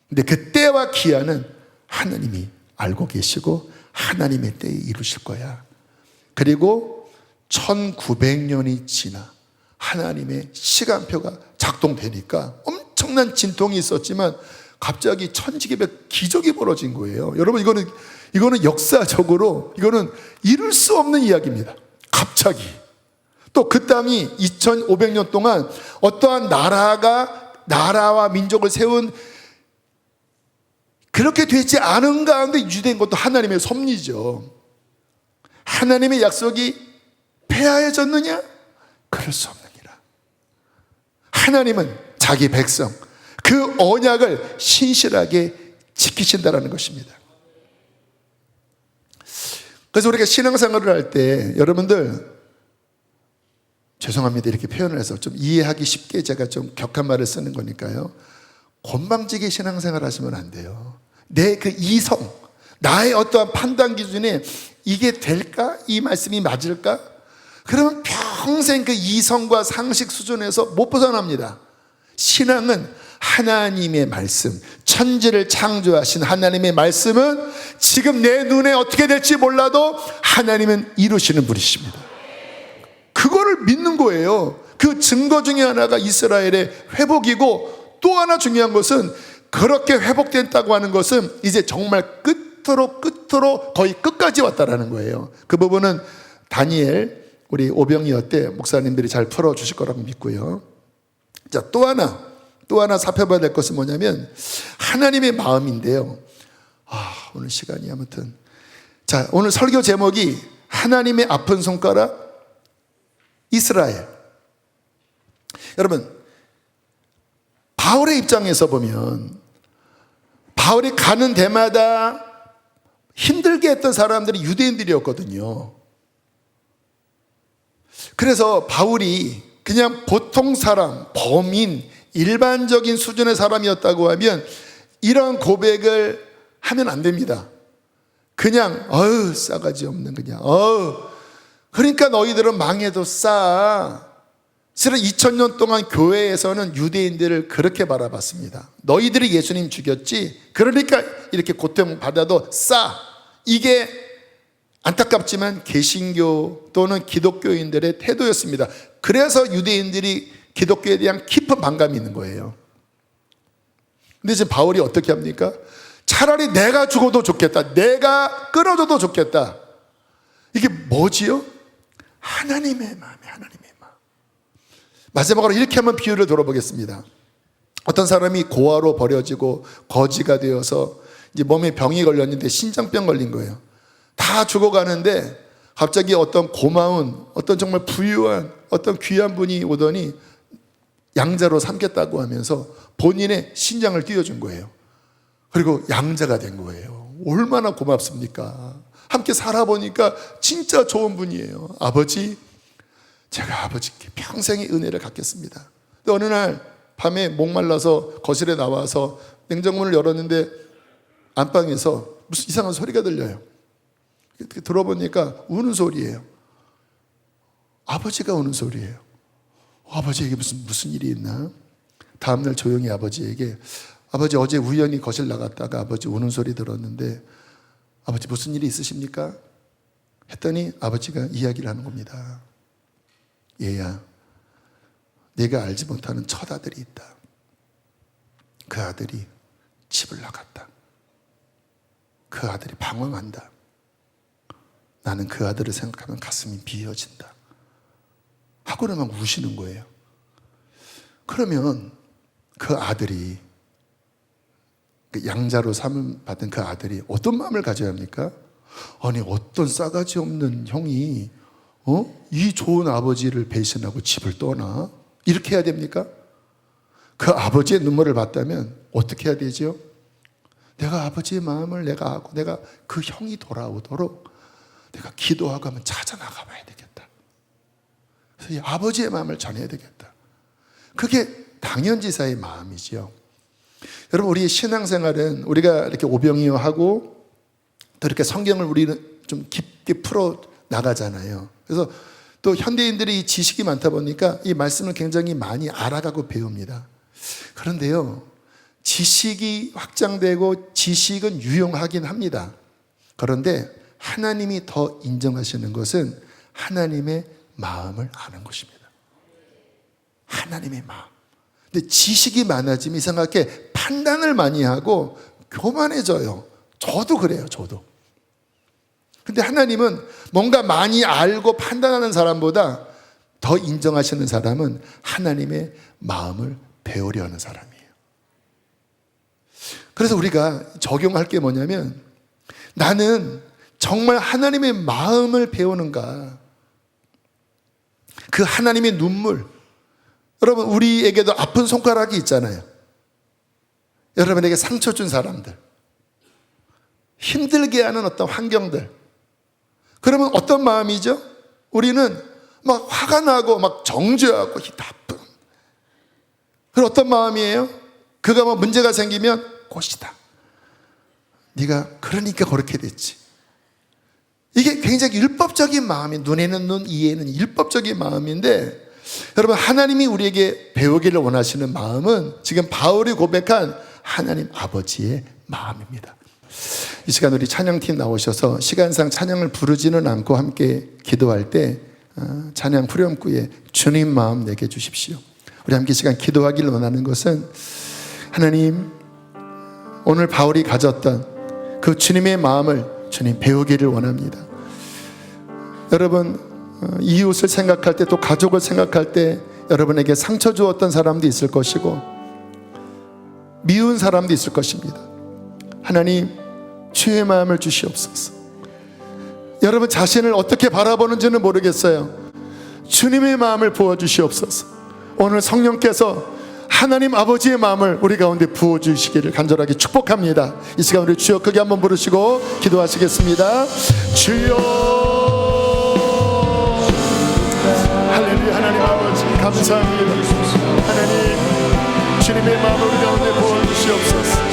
근데 그 때와 기한은 하나님이 알고 계시고 하나님의 때에 이루실 거야. 그리고 1900년이 지나 하나님의 시간표가 작동되니까 엄청난 진통이 있었지만 갑자기 천지개벽 기적이 벌어진 거예요. 여러분, 이거는 역사적으로 이거는 이룰 수 없는 이야기입니다. 갑자기. 또 그 땅이 2500년 동안 어떠한 나라와 민족을 세운 그렇게 되지 않은 가운데 유지된 것도 하나님의 섭리죠. 하나님의 약속이 폐하해졌느냐? 그럴 수 없느니라. 하나님은 자기 백성, 그 언약을 신실하게 지키신다라는 것입니다. 그래서 우리가 신앙생활을 할 때 여러분들 죄송합니다. 이렇게 표현을 해서 좀 이해하기 쉽게 제가 좀 격한 말을 쓰는 거니까요. 건방지게 신앙생활 하시면 안 돼요. 내 그 이성, 나의 어떠한 판단 기준에 이게 될까? 이 말씀이 맞을까? 그러면 평생 그 이성과 상식 수준에서 못 벗어납니다. 신앙은 하나님의 말씀, 천지를 창조하신 하나님의 말씀은 지금 내 눈에 어떻게 될지 몰라도 하나님은 이루시는 분이십니다. 그거를 믿는 거예요. 그 증거 중에 하나가 이스라엘의 회복이고, 또 하나 중요한 것은 그렇게 회복됐다고 하는 것은 이제 정말 끝으로 거의 끝까지 왔다라는 거예요. 그 부분은 다니엘 우리 오병이어 때 목사님들이 잘 풀어주실 거라고 믿고요. 자, 또 하나 살펴봐야 될 것은 뭐냐면 하나님의 마음인데요. 오늘 시간이 아무튼. 자, 오늘 설교 제목이 하나님의 아픈 손가락 이스라엘. 여러분, 바울의 입장에서 보면 바울이 가는 데마다 힘들게 했던 사람들이 유대인들이었거든요. 그래서 바울이 그냥 보통 사람, 범인, 일반적인 수준의 사람이었다고 하면 이런 고백을 하면 안 됩니다. 그냥 싸가지 없는 그냥 그러니까 너희들은 망해도 실은 2000년 동안 교회에서는 유대인들을 그렇게 바라봤습니다. 너희들이 예수님 죽였지, 그러니까 이렇게 고통받아도 이게 안타깝지만 개신교 또는 기독교인들의 태도였습니다. 그래서 유대인들이 기독교에 대한 깊은 반감이 있는 거예요. 근데 지금 바울이 어떻게 합니까? 차라리 내가 죽어도 좋겠다, 내가 끊어져도 좋겠다. 이게 뭐지요? 하나님의 마음이에요. 하나님의 마음. 마지막으로 이렇게 한번 비유를 들어보겠습니다. 어떤 사람이 고아로 버려지고 거지가 되어서 이제 몸에 병이 걸렸는데 신장병 걸린 거예요. 다 죽어가는데 갑자기 어떤 고마운, 어떤 정말 부유한, 어떤 귀한 분이 오더니 양자로 삼겠다고 하면서 본인의 신장을 띄워준 거예요. 그리고 양자가 된 거예요. 얼마나 고맙습니까? 함께 살아보니까 진짜 좋은 분이에요. 아버지, 제가 아버지께 평생의 은혜를 갚겠습니다. 근데 어느 날 밤에 목말라서 거실에 나와서 냉장고를 열었는데 안방에서 무슨 이상한 소리가 들려요. 들어보니까 우는 소리예요. 아버지가 우는 소리예요. 아버지에게 무슨 일이 있나? 다음날 조용히 아버지에게, 아버지 어제 우연히 거실 나갔다가 아버지 우는 소리 들었는데 아버지 무슨 일이 있으십니까? 했더니 아버지가 이야기를 하는 겁니다. 얘야, 네가 알지 못하는 첫 아들이 있다. 그 아들이 집을 나갔다. 그 아들이 방황한다. 나는 그 아들을 생각하면 가슴이 비어진다. 하고는 막 우시는 거예요. 그러면 그 아들이, 그 양자로 삼음 받은 그 아들이 어떤 마음을 가져야 합니까? 아니, 어떤 싸가지 없는 형이 이 좋은 아버지를 배신하고 집을 떠나? 이렇게 해야 됩니까? 그 아버지의 눈물을 봤다면 어떻게 해야 되죠? 내가 아버지의 마음을 내가 알고 내가 그 형이 돌아오도록 내가 기도하고 한번 찾아 나가봐야 되겠다. 그래서 이 아버지의 마음을 전해야 되겠다. 그게 당연지사의 마음이지요. 여러분, 우리의 신앙생활은 우리가 이렇게 오병이어하고 또 이렇게 성경을 우리는 좀 깊게 풀어 나가잖아요. 그래서 또 현대인들이 이 지식이 많다 보니까 이 말씀을 굉장히 많이 알아가고 배웁니다. 그런데요, 지식이 확장되고 지식은 유용하긴 합니다. 그런데 하나님이 더 인정하시는 것은 하나님의 마음을 아는 것입니다. 하나님의 마음. 근데 지식이 많아지면 이상하게 판단을 많이 하고 교만해져요. 저도 그래요, 저도. 근데 하나님은 뭔가 많이 알고 판단하는 사람보다 더 인정하시는 사람은 하나님의 마음을 배우려 하는 사람이에요. 그래서 우리가 적용할 게 뭐냐면, 나는 정말 하나님의 마음을 배우는가? 그 하나님의 눈물. 여러분, 우리에게도 아픈 손가락이 있잖아요. 여러분에게 상처 준 사람들, 힘들게 하는 어떤 환경들. 그러면 어떤 마음이죠? 우리는 막 화가 나고 막 정죄하고 나쁜. 그럼 어떤 마음이에요? 그가 뭐 문제가 생기면 꽃이다. 네가 그러니까 그렇게 됐지. 이게 굉장히 율법적인 마음이, 눈에는 눈, 이에는 일법적인 마음인데, 여러분, 하나님이 우리에게 배우기를 원하시는 마음은 지금 바울이 고백한 하나님 아버지의 마음입니다. 이 시간 우리 찬양팀 나오셔서 시간상 찬양을 부르지는 않고 함께 기도할 때 찬양 후렴구에 주님 마음 내게 주십시오. 우리 함께 시간 기도하기를 원하는 것은, 하나님, 오늘 바울이 가졌던 그 주님의 마음을 주님 배우기를 원합니다. 여러분, 이웃을 생각할 때, 또 가족을 생각할 때 여러분에게 상처 주었던 사람도 있을 것이고 미운 사람도 있을 것입니다. 하나님, 주의 마음을 주시옵소서. 여러분 자신을 어떻게 바라보는지는 모르겠어요. 주님의 마음을 부어주시옵소서. 오늘 성령께서 하나님 아버지의 마음을 우리 가운데 부어주시기를 간절하게 축복합니다. 이 시간 우리 주여 크게 한번 부르시고 기도하시겠습니다. 주여. 할렐루야. 하나님 아버지 감사합니다. 하나님, 주님의 마음을 우리 가운데 부어주시옵소서.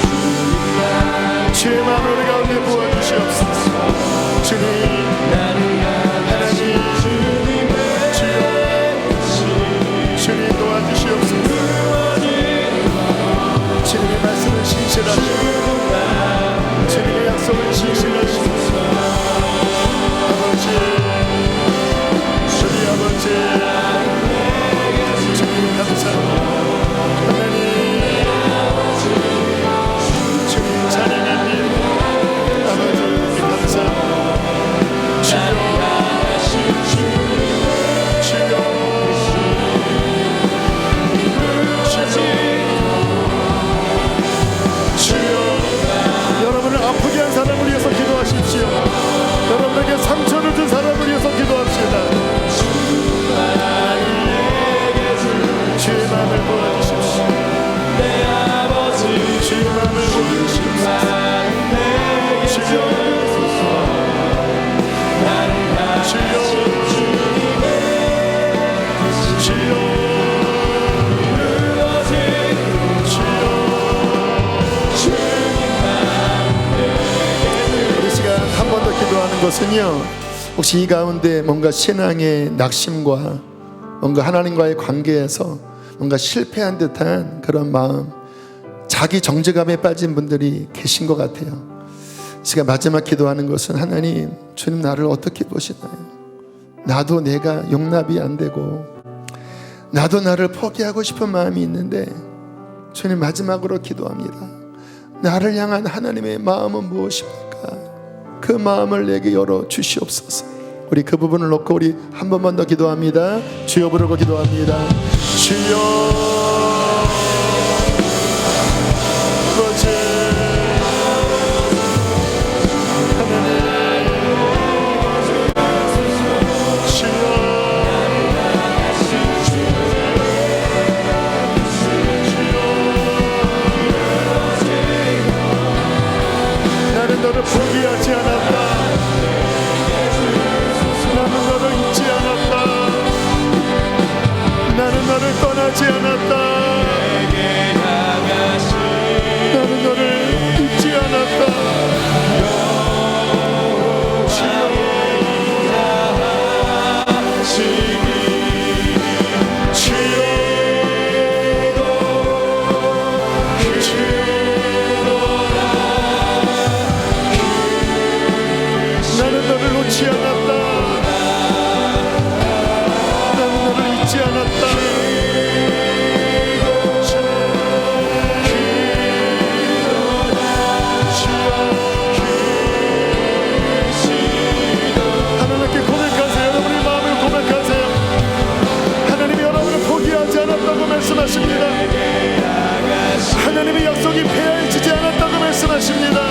주의 마음을 우리 가운데 부어주시옵소서. 주님, 하나님, 주여, 주님 도와주시옵소서. 주님의 말씀을 신실하시고 주님의 약속을 신실하시고 아버지, 주님 아버지, 주님 감사합니다. 하나님, 주님 찬양합니다. 아버지 감사합니다. 주여, 주여, 주여. 여러분을 아프게 한 사람을 위해서 기도하십시오. 여러분에게 상처를 준 사람을 위해서 기도합시다. 주의 마음을 보여주십시오. 주의 마음을 보여주십시오. 주여, 주여, 주여, 우리 시간 한 번 더 기도하는 것은요, 혹시 이 가운데 뭔가 신앙의 낙심과 뭔가 하나님과의 관계에서 뭔가 실패한 듯한 그런 마음, 자기 정죄감에 빠진 분들이 계신 것 같아요. 제가 마지막 기도하는 것은, 하나님, 주님 나를 어떻게 보시나요? 나도 내가 용납이 안 되고 나도 나를 포기하고 싶은 마음이 있는데, 주님 마지막으로 기도합니다. 나를 향한 하나님의 마음은 무엇입니까? 그 마음을 내게 열어 주시옵소서. 우리 그 부분을 놓고 우리 한 번만 더 기도합니다. 주여 부르고 기도합니다. 주여 아버지 너를 포기하지 않았다. 나는 너를 잊지 않았다. 나는 너를 떠나지 않았다. 나는 너를 잊지 않았다. 나는 너를 놓지 않았다. 나는 너를 잊지 않았다. 하나님께 고백하세요. 여러분의 마음을 고백하세요. 하나님이 여러분을 포기하지 않았다고 말씀하십니다. 하나님의 약속이 폐하해지지 않았다고 말씀하십니다.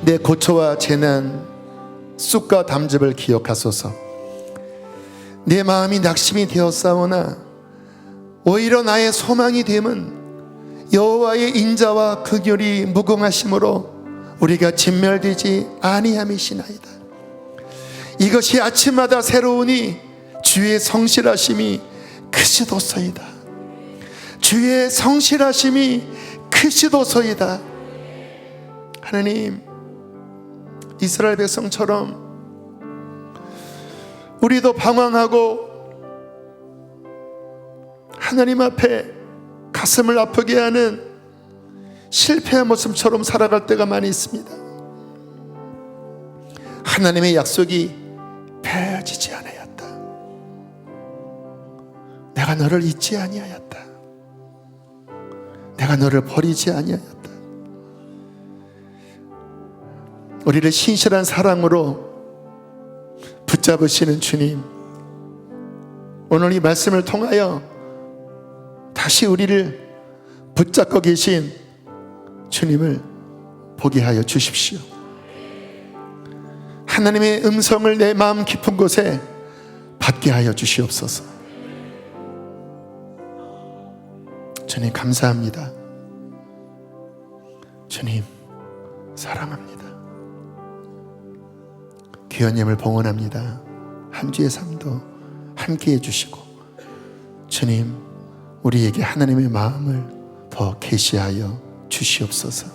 내 고초와 재난, 쑥과 담즙을 기억하소서. 내 마음이 낙심이 되었사오나 오히려 나의 소망이 됨은 여호와의 인자와 긍휼이 무궁하심으로 우리가 진멸되지 아니함이시나이다. 이것이 아침마다 새로우니 주의 성실하심이 크시도소이다. 주의 성실하심이 크시도소이다. 하나님, 이스라엘 백성처럼 우리도 방황하고 하나님 앞에 가슴을 아프게 하는 실패의 모습처럼 살아갈 때가 많이 있습니다. 하나님의 약속이 폐해지지 않았다. 내가 너를 잊지 아니하였다. 내가 너를 버리지 아니하였다. 우리를 신실한 사랑으로 붙잡으시는 주님, 오늘 이 말씀을 통하여 다시 우리를 붙잡고 계신 주님을 보게 하여 주십시오. 하나님의 음성을 내 마음 깊은 곳에 받게 하여 주시옵소서. 주님 감사합니다. 주님 사랑합니다. 귀하님을 봉헌합니다. 한 주의 삶도 함께 해주시고 주님, 우리에게 하나님의 마음을 더 계시하여 주시옵소서.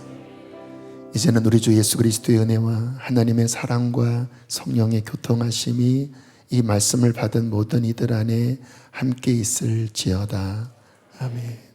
이제는 우리 주 예수 그리스도의 은혜와 하나님의 사랑과 성령의 교통하심이 이 말씀을 받은 모든 이들 안에 함께 있을지어다. 아멘.